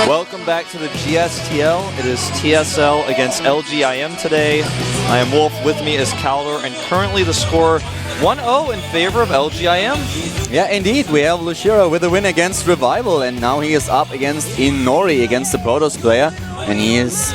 Welcome back to the GSTL. It is TSL against LGIM today. I am Wolf, with me is Calder, and currently the score 1-0 in favor of LGIM. Yeah, indeed. We have Lushira with a win against Revival, and now he is up against Inori, against the Protoss player, and he is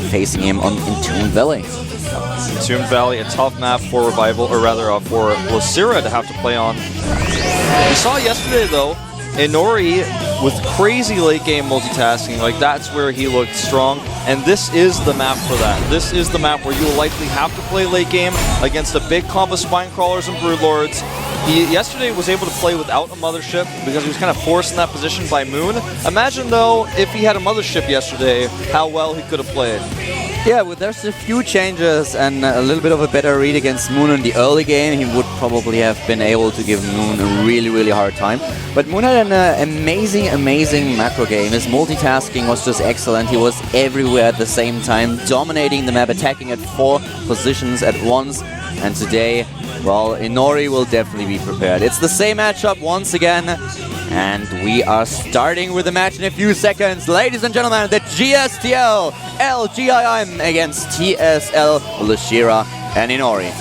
facing him on Entombed Valley. Entombed Valley, a tough map for Revival, or rather for Lushira to have to play on. We saw yesterday, though, Inori with crazy late game multitasking, like that's where he looked strong, and this is the map for that. This is the map where you will likely have to play late game against a big clump of Spine Crawlers and Broodlords. He yesterday was able to play without a Mothership because he was kind of forced in that position by Moon. Imagine though, if he had a Mothership yesterday, how well he could have played. Yeah, well, there's a few changes and a little bit of a better read against Moon in the early game. He would probably have been able to give Moon a really, really hard time. But Moon had an amazing macro game. His multitasking was just excellent. He was everywhere at the same time, dominating the map, attacking at 4 positions at once. And today, well, Inori will definitely be prepared. It's the same matchup once again. And we are starting with the match in a few seconds. Ladies and gentlemen, the GSTL LGIM against TSL, Lushira and Inori.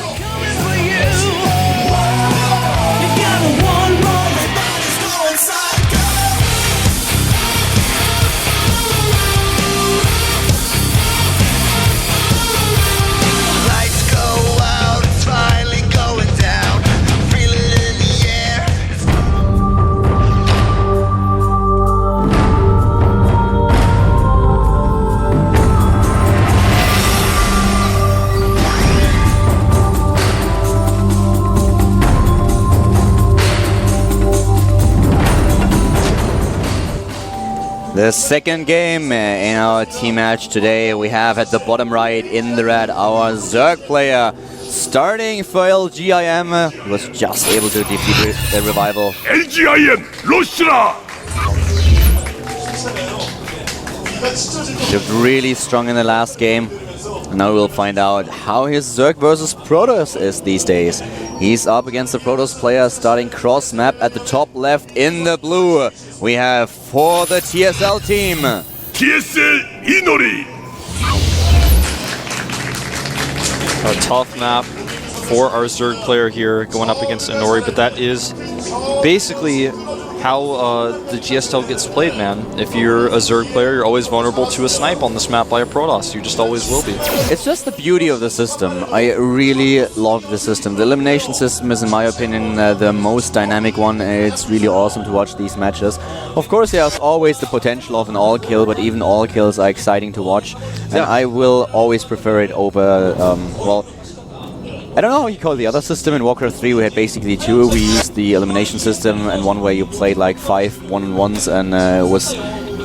The second game in our team match today, we have at the bottom right in the red our Zerg player. Starting for LGIM, was just able to defeat the Revival. LGIM, Lushira! Looked really strong in the last game. And now we'll find out how his Zerg versus Protoss is these days. He's up against the Protoss player, starting cross map at the top left in the blue. We have for the TSL team, TSL Inori! A tough map for our Zerg player here going up against Inori, but that is basically how the GSTL gets played, man. If you're a Zerg player, you're always vulnerable to a snipe on this map by a Protoss. You just always will be. It's just the beauty of the system. I really love the system. The elimination system is, in my opinion, the most dynamic one. It's really awesome to watch these matches. Of course, there's always the potential of an all-kill, but even all-kills are exciting to watch. And yeah. I will always prefer it over, well, I don't know how you call the other system. In Warcraft 3 we had basically 2. We used the elimination system, and one where you played like 5 1-on-1s, and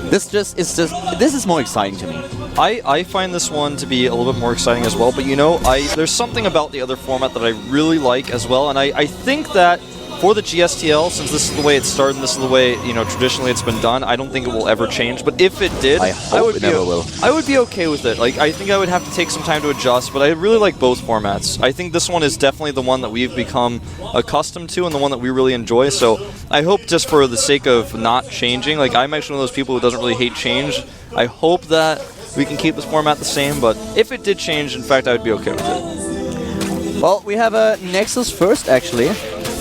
this is more exciting to me. I find this one to be a little bit more exciting as well, but you know, there's something about the other format that I really like as well, and I think that for the GSTL, since this is the way it started and this is the way, you know, traditionally it's been done, I don't think it will ever change. But if it did, I would be okay with it. Like, I think I would have to take some time to adjust, but I really like both formats. I think this one is definitely the one that we've become accustomed to and the one that we really enjoy. So I hope, just for the sake of not changing, like, I'm actually one of those people who doesn't really hate change. I hope that we can keep this format the same, but if it did change, in fact, I would be okay with it. Well, we have a Nexus first, actually,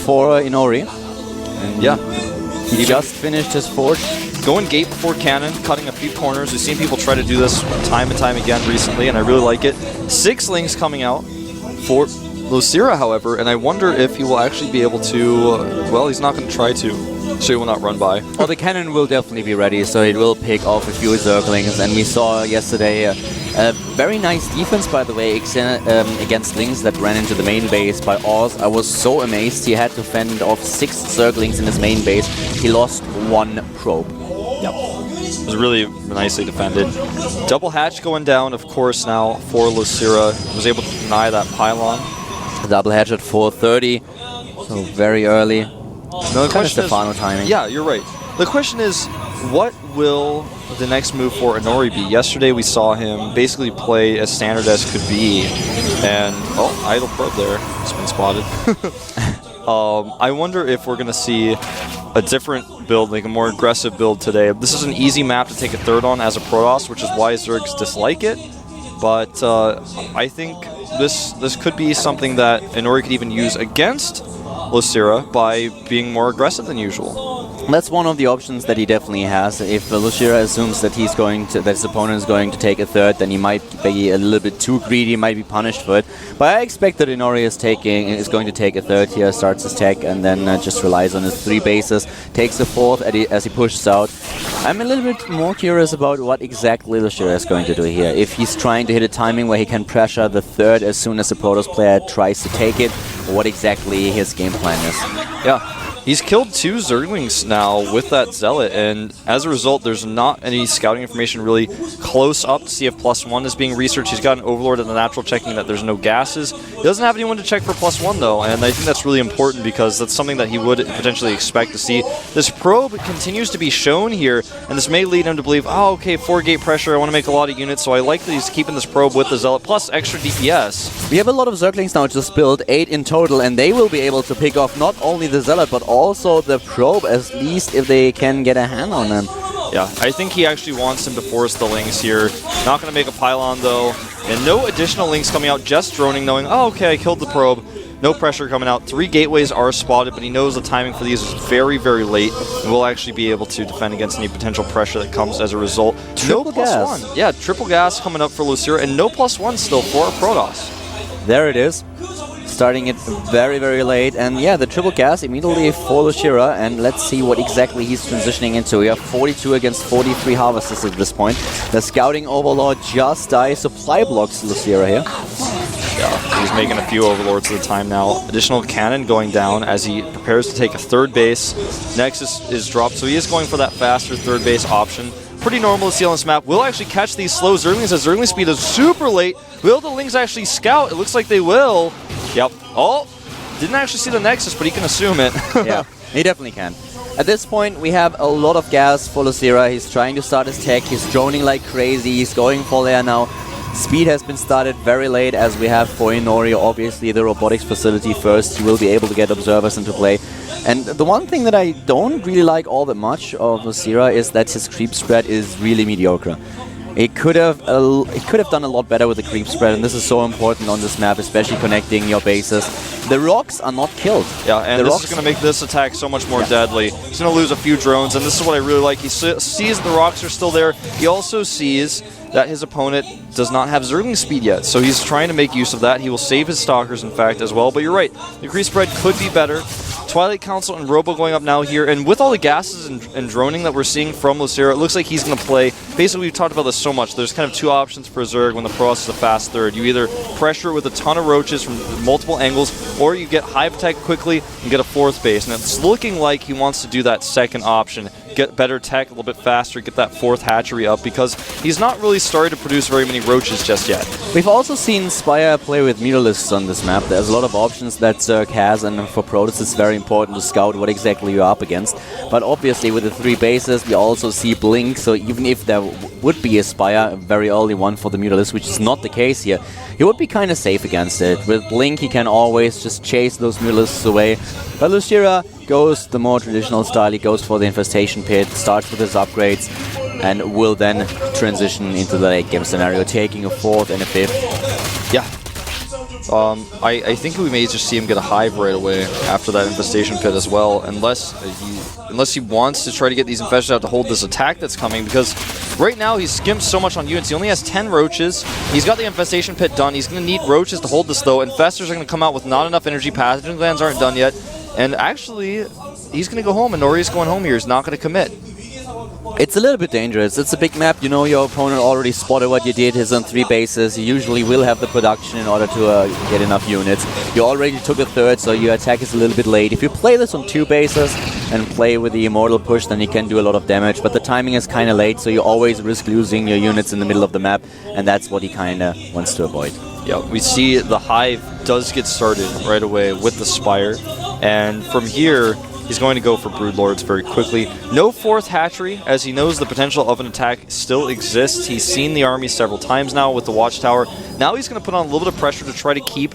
for Inori. And yeah. He just finished his Forge. Going gate before cannon, cutting a few corners. We've seen people try to do this time and time again recently, and I really like it. 6 Lings coming out for Lushira, however, and I wonder if he will actually be able to, well, he's not going to try to, so he will not run by. Well, the cannon will definitely be ready, so it will pick off a few Zerglings, and we saw yesterday a very nice defense, by the way, against Lings that ran into the main base by Oz. I was so amazed. He had to fend off 6 Zerglings in his main base. He lost 1 probe. Yep. It was really nicely defended. Double hatch going down, of course, now for Lushira. Was able to deny that pylon. Double hatch at 4:30, so very early. No, the question is the final timing. Yeah, you're right. The question is, what will the next move for Inori be? Yesterday we saw him basically play as standard as could be, and oh, idle probe there. It's been spotted. I wonder if we're going to see a different build, like a more aggressive build today. This is an easy map to take a third on as a Protoss, which is why Zergs dislike it. But I think this could be something that Inori could even use against Lucira by being more aggressive than usual. That's one of the options that he definitely has. If Lucira assumes that that his opponent is going to take a third, then he might be a little bit too greedy, might be punished for it. But I expect that Inori is going to take a third here, starts his tech, and then just relies on his 3 bases, takes the 4th as he pushes out. I'm a little bit more curious about what exactly Lucira is going to do here. If he's trying to hit a timing where he can pressure the 3rd as soon as the Protoss player tries to take it, or what exactly his game plan is. Yeah. He's killed 2 Zerglings now with that Zealot, and as a result, there's not any scouting information really close up to see if +1 is being researched. He's got an Overlord at the natural checking that there's no gases. He doesn't have anyone to check for +1 though, and I think that's really important because that's something that he would potentially expect to see. This probe continues to be shown here, and this may lead him to believe, oh, okay, 4-gate pressure, I want to make a lot of units, so I like that he's keeping this probe with the Zealot, plus extra DPS. We have a lot of Zerglings now just built, 8 in total, and they will be able to pick off not only the Zealot, but also the probe, at least if they can get a hand on them. Yeah, I think he actually wants him to force the links here. Not going to make a pylon though, and no additional links coming out, just droning, knowing, oh, okay, I killed the probe. No pressure coming out. 3 gateways are spotted, but he knows the timing for these is very, very late, and will actually be able to defend against any potential pressure that comes as a result. Triple gas. +1. Yeah, triple gas coming up for Lucira, and no +1 still for Protoss. There it is. Starting it very, very late, and yeah, the triple gas immediately for Lucira, and let's see what exactly he's transitioning into. We have 42 against 43 harvesters at this point. The scouting overlord just dies, supply blocks Lucira here. Yeah, he's making a few overlords at a time now. Additional cannon going down as he prepares to take a 3rd base. Nexus is dropped, so he is going for that faster 3rd base option. Pretty normal to see on this map. Will actually catch these slow Zerglings as Zergling speed is super late. Will the Lings actually scout? It looks like they will. Yep. Oh, didn't actually see the Nexus, but he can assume it. Yeah, he definitely can. At this point, we have a lot of gas for Lucira. He's trying to start his tech. He's droning like crazy. He's going for there now. Speed has been started very late, as we have for Inori, obviously the robotics facility first. He will be able to get observers into play. And the one thing that I don't really like all that much of Lucira is that his creep spread is really mediocre. It could have done a lot better with the creep spread, and this is so important on this map, especially connecting your bases. The rocks are not killed. Yeah, and this is going to make this attack so much more deadly. He's going to lose a few drones, and this is what I really like. He sees the rocks are still there. He also sees that his opponent does not have Zergling speed yet, so he's trying to make use of that. He will save his Stalkers, in fact, as well. But you're right, the creep spread could be better. Twilight Council and Robo going up now here, and with all the gases and droning that we're seeing from Lucira, it looks like he's going to play. Basically, we've talked about this so much. There's kind of 2 options for Zerg when the Protoss is a fast 3rd. You either pressure with a ton of roaches from multiple angles, or you get high tech quickly and get a 4th base. And it's looking like he wants to do that 2nd option. Get better tech a little bit faster, get that 4th hatchery up, because he's not really started to produce very many roaches just yet. We've also seen Spire play with Mutalisks on this map. There's a lot of options that Zerg has, and for Protoss it's very important to scout what exactly you're up against. But obviously with the 3 bases we also see Blink, so even if there would be a Spire, a very early one for the Mutalisk, which is not the case here, he would be kind of safe against it. With Blink he can always just chase those Mutalisks away. But Lucira goes the more traditional style. He goes for the Infestation Pit, starts with his upgrades, and will then transition into the late game scenario, taking a 4th and a 5th. Yeah. I think we may just see him get a Hive right away after that Infestation Pit as well, unless he wants to try to get these Infestations out to hold this attack that's coming, because right now he's skimmed so much on units. He only has 10 Roaches. He's got the Infestation Pit done. He's going to need Roaches to hold this though. Infestors are going to come out with not enough energy. Pathogen glands aren't done yet. And actually, he's going to go home, and Nori's going home here. He's not going to commit. It's a little bit dangerous. It's a big map. You know your opponent already spotted what you did. He's on 3 bases. He usually will have the production in order to get enough units. You already took a 3rd, so your attack is a little bit late. If you play this on 2 bases and play with the Immortal push, then you can do a lot of damage. But the timing is kind of late, so you always risk losing your units in the middle of the map, and that's what he kind of wants to avoid. Yeah, we see the Hive does get started right away with the Spire, and from here, he's going to go for Broodlords very quickly. No 4th hatchery, as he knows the potential of an attack still exists. He's seen the army several times now with the Watchtower. Now he's going to put on a little bit of pressure to try to keep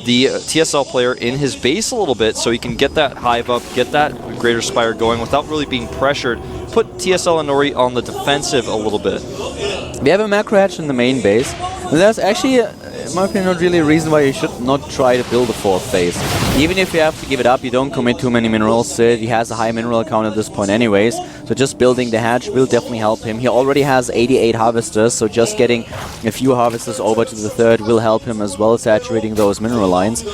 the TSL player in his base a little bit so he can get that hive up, get that Greater Spire going without really being pressured. Put TSL and Nori on the defensive a little bit. We have a macro hatch in the main base. And there's actually, in my opinion, not really a reason why you should not try to build a 4th base. Even if you have to give it up, you don't commit too many minerals to it. He has a high mineral count at this point anyways. So just building the hatch will definitely help him. He already has 88 harvesters, so just getting a few harvesters over to the 3rd will help him as well, saturating those mineral lines.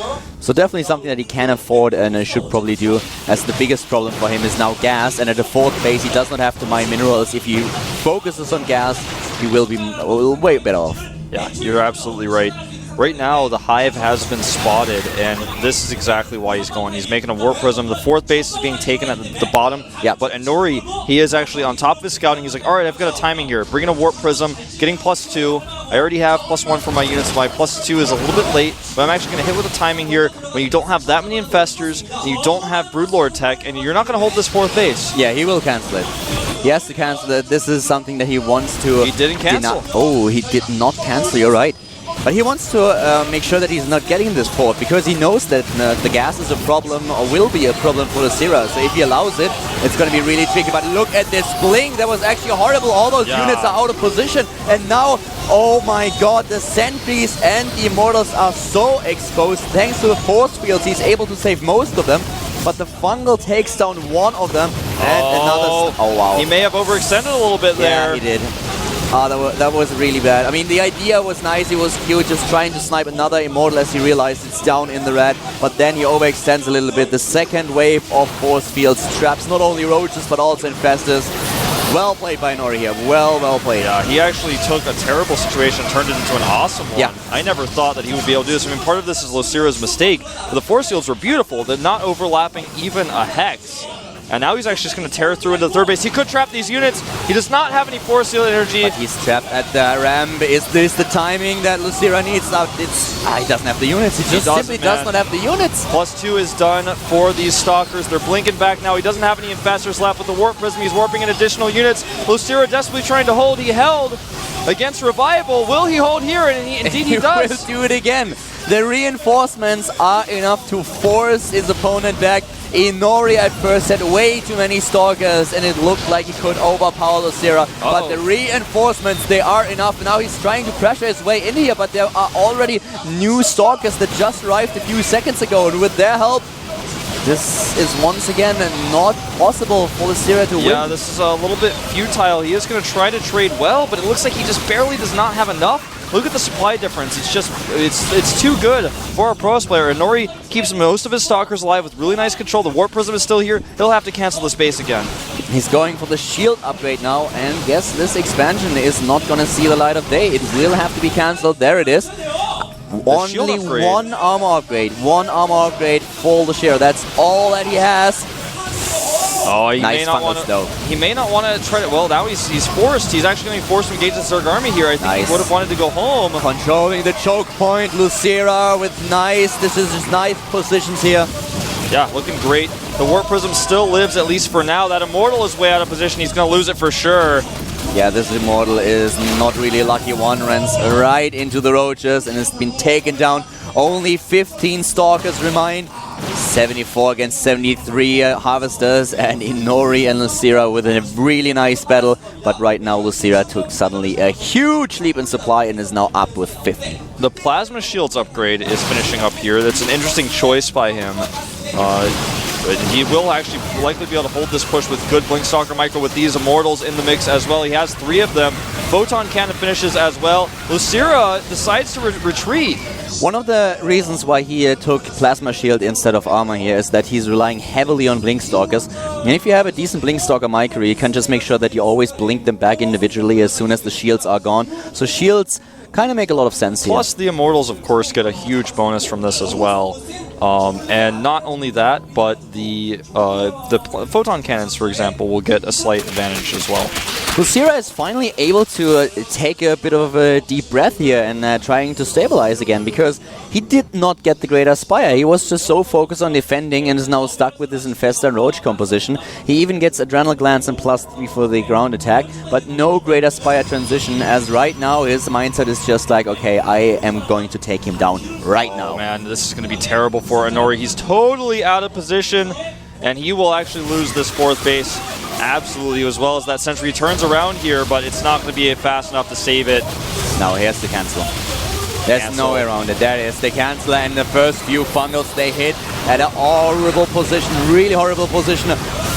So definitely something that he can afford and should probably do, as the biggest problem for him is now gas, and at the 4th base he does not have to mine minerals. If he focuses on gas, he will be way better off. Yeah, you're absolutely right. Right now, the Hive has been spotted, and this is exactly why he's going. He's making a Warp Prism. The 4th base is being taken at the bottom. Yeah. But Inori, he is actually on top of his scouting. He's like, all right, I've got a timing here. Bringing a Warp Prism, getting +2. I already have +1 for my units. My +2 is a little bit late, but I'm actually going to hit with a timing here. When you don't have that many Infestors, and you don't have Broodlord tech, and you're not going to hold this 4th base. Yeah, he will cancel it. He has to cancel it. This is something that he wants to... He didn't cancel. Oh, he did not cancel, you're right. But he wants to make sure that he's not getting this 4th, because he knows that the gas is a problem, or will be a problem for Lucira. So if he allows it, it's going to be really tricky. But look at this blink. That was actually horrible. All those units are out of position. And now, oh my god, the Sentries and the Immortals are so exposed. Thanks to the force fields, he's able to save most of them. But the Fungal takes down one of them, and another... Oh, wow. He may have overextended a little bit there. Yeah, he did. That was really bad. I mean, the idea was nice, it was cute, just trying to snipe another Immortal as he realized it's down in the red, but then he overextends a little bit. The second wave of force fields traps not only roaches, but also infestors. Well played by Nori here. Well played. Yeah, he actually took a terrible situation, turned it into an awesome one. Yeah. I never thought that he would be able to do this. I mean, part of this is Lucira's mistake, but the force fields were beautiful. They're not overlapping even a hex. And now he's actually just going to tear through into the 3rd base. He could trap these units. He does not have any force field energy. But he's trapped at the ramp. Is this the timing that Lucira needs? He doesn't have the units. He just simply does not have the units. +2 is done for these Stalkers. They're blinking back now. He doesn't have any Infestors left with the Warp Prism. He's warping in additional units. Lucira desperately trying to hold. He held against Revival. Will he hold here? And indeed he does. He will do it again. The reinforcements are enough to force his opponent back. Inori at first had way too many Stalkers, and it looked like he could overpower Lucira. But the reinforcements, they are enough. Now he's trying to pressure his way in here, but there are already new Stalkers that just arrived a few seconds ago, and with their help, this is once again not possible for Lucira to win. Yeah, this is a little bit futile. He is going to try to trade well, but it looks like he just barely does not have enough. Look at the supply difference. It's just, it's too good for a pros player. And Nori keeps most of his Stalkers alive with really nice control. The Warp Prism is still here. He'll have to cancel this base again. He's going for the shield upgrade now, and yes, this expansion is not going to see the light of day. It will have to be cancelled. There it is. Only one armor upgrade. One armor upgrade for the Shiro. That's all that he has. Oh, he nice may not want to. He may not want to try to. Well, now he's forced. He's actually going to be forced to engage the Zerg army here. I think he would have wanted to go home. Controlling the choke point, Lucira with this is his nice positions here. Yeah, looking great. The Warp Prism still lives, at least for now. That Immortal is way out of position. He's going to lose it for sure. Yeah, this Immortal is not really a lucky one. Runs right into the roaches and has been taken down. Only 15 Stalkers remain. 74 against 73 Harvesters, and Inori and Lucira with a really nice battle. But right now Lucira took suddenly a huge leap in supply and is now up with 50. The Plasma Shields upgrade is finishing up here. That's an interesting choice by him. He will actually likely be able to hold this push with good Blink Stalker Micro with these Immortals in the mix as well. He has 3 of them. Photon Cannon finishes as well. Lucira decides to retreat. One of the reasons why he took Plasma Shield instead of armor here is that he's relying heavily on Blink Stalkers. And if you have a decent Blink Stalker Micro, you can just make sure that you always blink them back individually as soon as the shields are gone. So shields kind of make a lot of sense here. Plus the Immortals, of course, get a huge bonus from this as well. And not only that, but the Photon Cannons, for example, will get a slight advantage as well. Lucira is finally able to take a bit of a deep breath here and trying to stabilize again, because he did not get the Great Aspire. He was just so focused on defending and is now stuck with this Infestor and Roach composition. He even gets Adrenal Glance and +3 for the ground attack, but no Great Aspire transition, as right now his mindset is just like, okay, I am going to take him down right now. Oh man, this is going to be terrible for Inori. He's totally out of position, and he will actually lose this 4th base. Absolutely, as well as that Sentry turns around here, but it's not going to be fast enough to save it. Now here's the cancel. There's no way around it. There is the cancel, and the first few Fungals they hit at a horrible position, really horrible position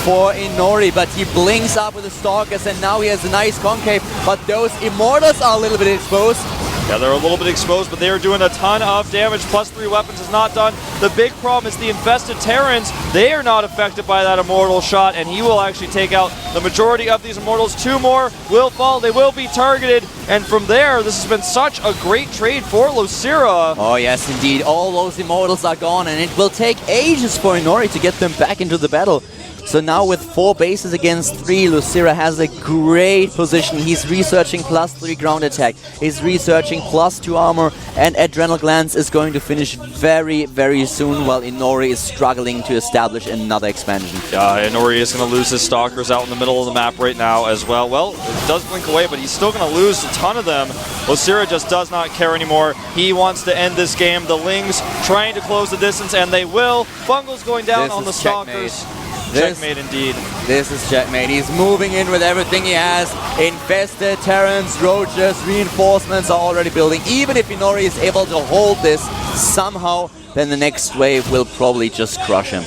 for Inori, but he blinks up with the Stalkers, and now he has a nice concave, but those Immortals are a little bit exposed. Yeah, they're a little bit exposed, but they are doing a ton of damage. +3 weapons is not done. The big problem is the Infested Terrans. They are not affected by that Immortal shot, and he will actually take out the majority of these Immortals. 2 more will fall. They will be targeted, and from there, this has been such a great trade for Lucira. Oh yes, indeed. All those Immortals are gone, and it will take ages for Inori to get them back into the battle. So now with 4 bases against 3, Lucira has a great position. He's researching +3 ground attack. He's researching +2 armor, and Adrenal Glance is going to finish very, very soon, while Inori is struggling to establish another expansion. Yeah, Inori is going to lose his Stalkers out in the middle of the map right now as well. Well, it does blink away, but he's still going to lose a ton of them. Lucira just does not care anymore. He wants to end this game. The Lings trying to close the distance, and they will. Fungal's going down on the Stalkers. Checkmate indeed. This is checkmate. He's moving in with everything he has. Infested Terrans, Roaches, reinforcements are already building. Even if Inori is able to hold this somehow, then the next wave will probably just crush him.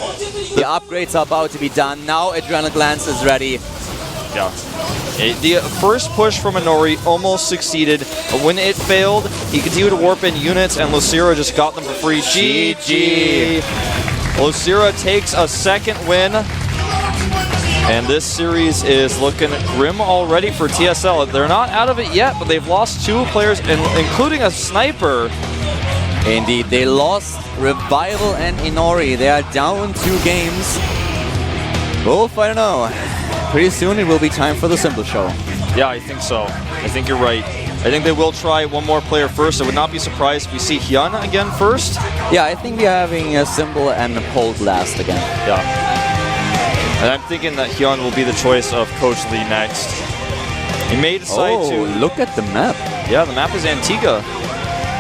The upgrades are about to be done. Now Adrenal Glance is ready. Yeah. The first push from Inori almost succeeded. When it failed, he continued to warp in units, and Lucira just got them for free. GG! Lucira takes a 2nd win, and this series is looking grim already for TSL. They're not out of it yet, but they've lost 2 players, including a sniper. Indeed, they lost Revival and Inori. They are down 2 games. Wolf, I don't know. Pretty soon it will be time for the Simple Show. Yeah, I think so. I think you're right. I think they will try one more player first. I would not be surprised if we see Hyun again first. Yeah, I think we're having a Symbol and a Polt last again. Yeah. And I'm thinking that Hyun will be the choice of Coach Lee next. He may decide to... look at the map. Yeah, the map is Antigua.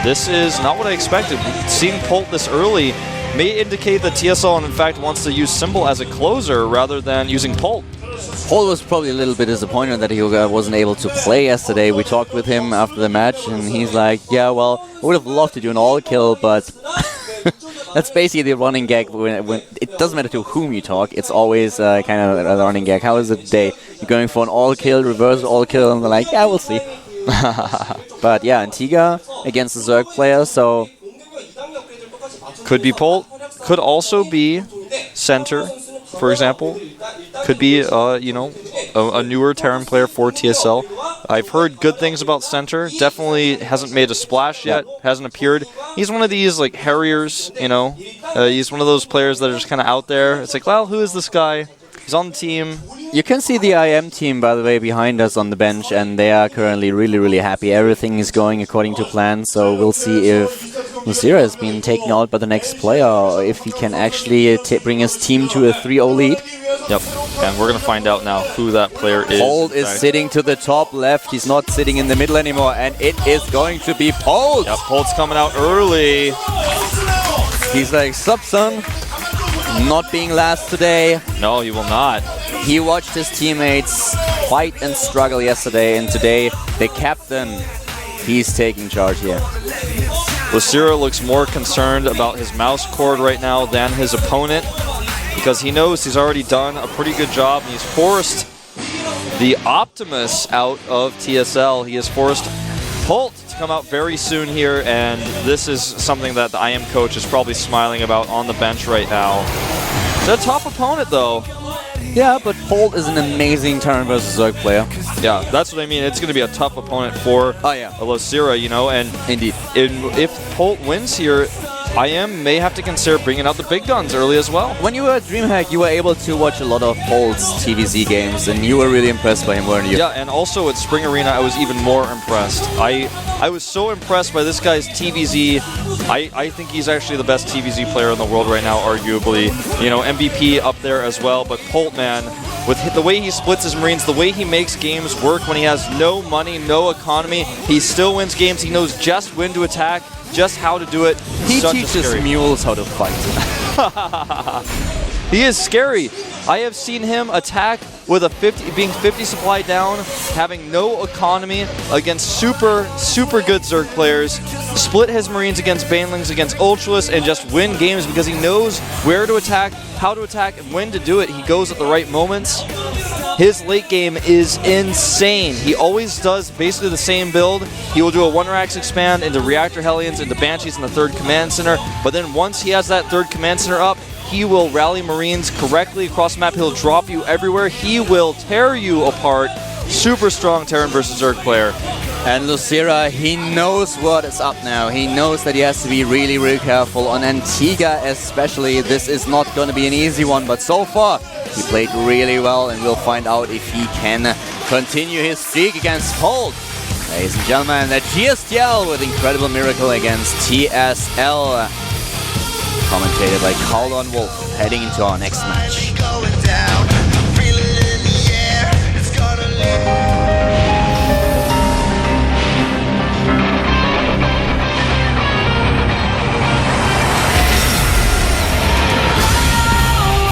This is not what I expected. Seeing Polt this early may indicate that TSL, in fact, wants to use Symbol as a closer rather than using Polt. Polt was probably a little bit disappointed that he wasn't able to play yesterday. We talked with him after the match, and he's like, yeah, well, I would have loved to do an all-kill, but that's basically the running gag. When it doesn't matter to whom you talk, it's always kind of a running gag. How is it today? You're going for an all-kill, reverse all-kill, and they're like, yeah, we'll see. But yeah, Antigua against the Zerg player, so... Could be Polt, could also be Center, for example. Could be, you know, a newer Terran player for TSL. I've heard good things about Center. Definitely hasn't made a splash yet. Hasn't appeared. He's one of these, like, Harriers, you know. He's one of those players that are just kind of out there. It's like, well, who is this guy? He's on the team. You can see the IM team, by the way, behind us on the bench, and they are currently really, really happy. Everything is going according to plan, so we'll see if Lucira has been taken out by the next player, or if he can actually bring his team to a 3-0 lead. Yep, and we're going to find out now who that player is. Polt is sitting to the top left. He's not sitting in the middle anymore, and it is going to be Polt. Yep, Polt's coming out early. He's like, sup, son? Not being last today. No, he will not. He watched his teammates fight and struggle yesterday, and today, the captain, he's taking charge here. Lucira looks more concerned about his mouse cord right now than his opponent, because he knows he's already done a pretty good job. He's forced the Optimus out of TSL. He has forced Polt to come out very soon here, and this is something that the IM coach is probably smiling about on the bench right now. It's a tough opponent, though. Yeah, but Polt is an amazing Terran versus Zerg player. Yeah, that's what I mean. It's going to be a tough opponent for Lucira, you know, and indeed, if Polt wins here, may have to consider bringing out the big guns early as well. When you were at DreamHack, you were able to watch a lot of Polt's TVZ games, and you were really impressed by him, weren't you? Yeah, and also at Spring Arena, I was even more impressed. I was so impressed by this guy's TVZ. I think he's actually the best TVZ player in the world right now, arguably. You know, MVP up there as well, but Polt, man, with the way he splits his Marines, the way he makes games work when he has no money, no economy, he still wins games. He knows just when to attack, just how to do it. He teaches mules how to fight. He is scary. I have seen him attack with a being 50 supply down, having no economy against super good Zerg players, split his Marines against Banelings, against Ultralists, and just win games because he knows where to attack, how to attack, and when to do it. He goes at the right moments. His late game is insane. He always does basically the same build. He will do a 1-Rax expand into Reactor Hellions, into Banshees in the 3rd Command Center, but then once he has that 3rd Command Center up, he will rally Marines correctly across the map. He'll drop you everywhere. He will tear you apart. Super strong Terran versus Zerg player. And Lucera, he knows what is up now. He knows that he has to be really, really careful. On Antigua especially, this is not going to be an easy one, but so far, he played really well, and we'll find out if he can continue his streak against Polt. Ladies and gentlemen, the GSTL with incredible miracle against TSL. Commentated by Caldon Wolf, heading into our next match.